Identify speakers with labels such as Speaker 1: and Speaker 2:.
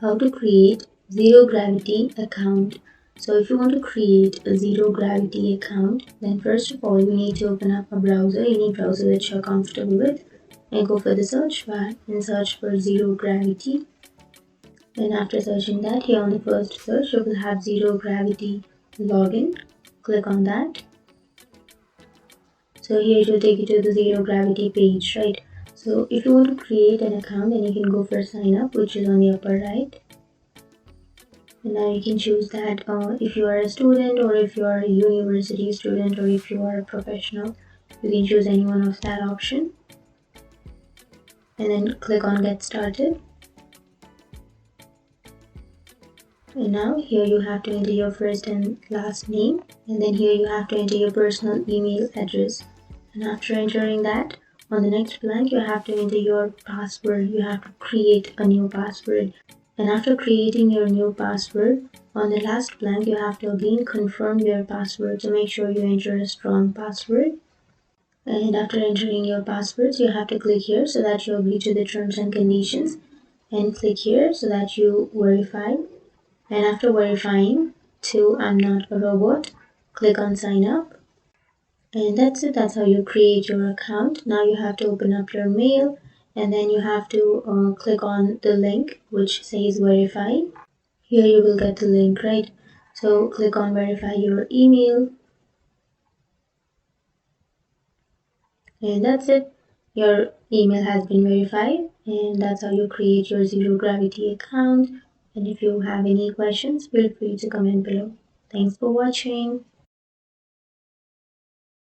Speaker 1: how to create zero gravity account. So if you want to create a zero gravity account, then first of all you need to open up a browser, any browser that you're comfortable with, and go for the search bar and search for zero gravity. And after searching that, here on the first search you will have zero gravity login. Click on that. So here it will take you to the zero gravity page, right? So if you want to create an account, then you can go for sign up, which is on the upper right. And now you can choose that if you are a student, or if you are a university student, or if you are a professional, you can choose any one of that option. And then click on get started. And now here you have to enter your first and last name, and then here you have to enter your personal email address. And after entering that, on the next blank you have to enter your password. You have to create a new password. And after creating your new password, on the last blank you have to again confirm your password. So make sure you enter a strong password. And after entering your passwords, you have to click here so that you agree to the terms and conditions, and click here so that you verify. And after verifying to I'm not a robot, click on sign up. And that's it. That's how you create your account. Now you have to open up your mail, and then you have to click on the link which says verify. Here you will get the link, right? So click on verify your email. And that's it. Your email has been verified, and that's how you create your zero gravity account. And if you have any questions, feel free to comment below. Thanks for watching.